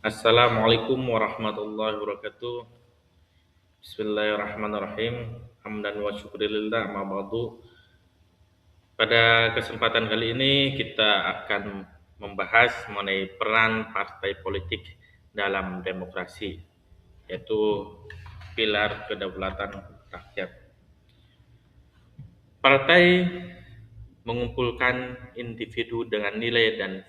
Assalamualaikum warahmatullahi wabarakatuh. Bismillahirrahmanirrahim. Hamdan wa syukrilillah ma ba'du. Pada kesempatan kali ini kita akan membahas mengenai peran partai politik dalam demokrasi, yaitu pilar kedaulatan rakyat. Partai mengumpulkan individu dengan nilai dan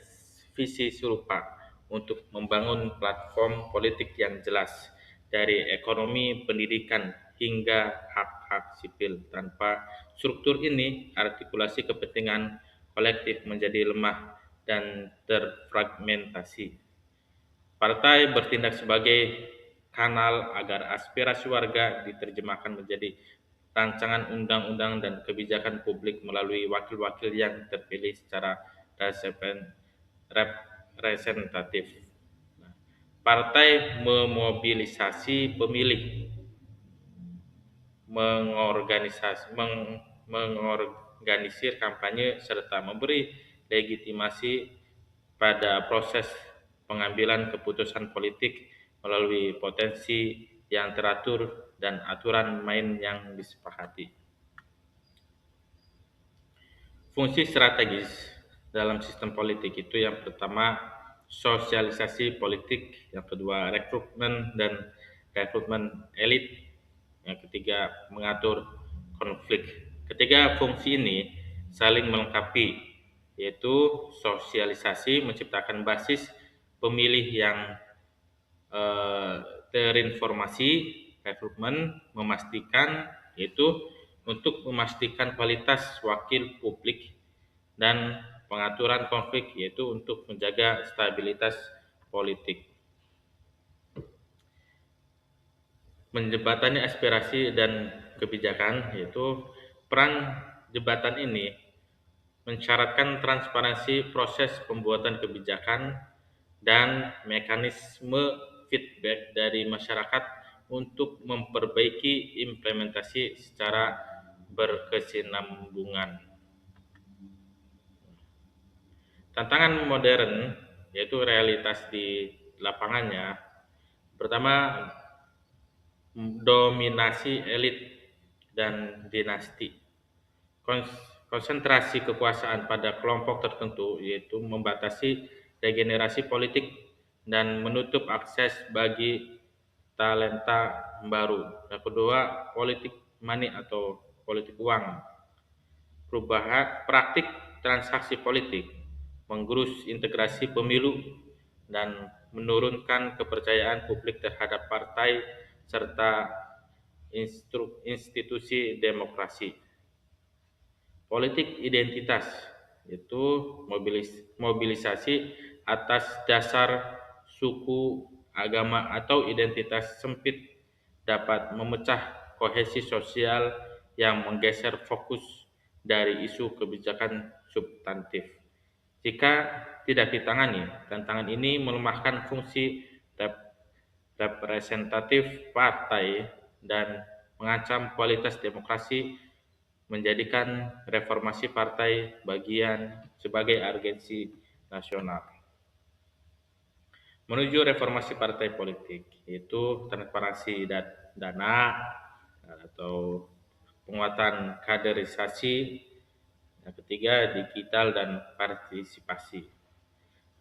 visi serupa untuk membangun platform politik yang jelas dari ekonomi, pendidikan, hingga hak-hak sipil. Tanpa struktur ini, artikulasi kepentingan kolektif menjadi lemah dan terfragmentasi. Partai bertindak sebagai kanal agar aspirasi warga diterjemahkan menjadi rancangan undang-undang dan kebijakan publik melalui wakil-wakil yang terpilih secara representatif. Partai memobilisasi pemilih, mengorganisir kampanye, serta memberi legitimasi pada proses pengambilan keputusan politik melalui potensi yang teratur dan aturan main yang disepakati. Fungsi strategis dalam sistem politik itu yang pertama sosialisasi politik, yang kedua rekrutmen elit, yang ketiga mengatur konflik. Ketiga fungsi ini saling melengkapi, yaitu sosialisasi menciptakan basis pemilih yang eh, terinformasi, rekrutmen memastikan, yaitu untuk memastikan kualitas wakil publik, dan pengaturan konflik, yaitu untuk menjaga stabilitas politik. Menjembatani aspirasi dan kebijakan, yaitu peran jembatan ini mensyaratkan transparansi proses pembuatan kebijakan dan mekanisme feedback dari masyarakat untuk memperbaiki implementasi secara berkesinambungan. Tantangan modern, yaitu realitas di lapangannya, pertama dominasi elit dan dinasti. Konsentrasi kekuasaan pada kelompok tertentu, yaitu membatasi regenerasi politik dan menutup akses bagi talenta baru. Yang kedua, politik money atau politik uang. Perubahan praktik transaksi politik, menggerus integrasi pemilu, dan menurunkan kepercayaan publik terhadap partai serta institusi demokrasi. Politik identitas, yaitu mobilisasi atas dasar suku, agama, atau identitas sempit dapat memecah kohesi sosial yang menggeser fokus dari isu kebijakan substantif. Jika tidak ditangani, tantangan ini melemahkan fungsi representatif partai dan mengancam kualitas demokrasi, menjadikan reformasi partai bagian sebagai urgensi nasional. Menuju reformasi partai politik, yaitu transparansi dana atau penguatan kaderisasi, yang ketiga digital dan partisipasi.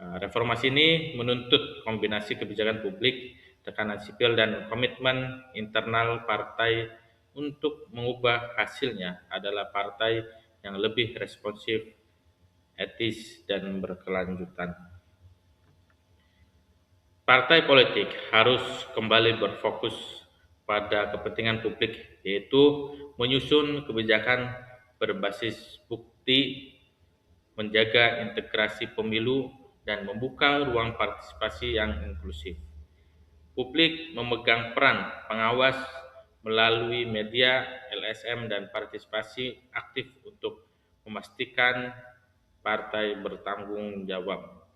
Reformasi ini menuntut kombinasi kebijakan publik, tekanan sipil, dan komitmen internal partai untuk mengubah hasilnya adalah partai yang lebih responsif, etis, dan berkelanjutan. Partai politik harus kembali berfokus pada kepentingan publik, yaitu menyusun kebijakan berbasis bukti, menjaga integrasi pemilu, dan membuka ruang partisipasi yang inklusif. Publik memegang peran pengawas melalui media, LSM, dan partisipasi aktif untuk memastikan partai bertanggung jawab.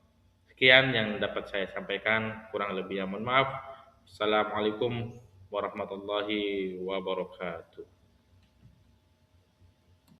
Sekian yang dapat saya sampaikan, kurang lebihnya mohon maaf. Assalamualaikum warahmatullahi wabarakatuh.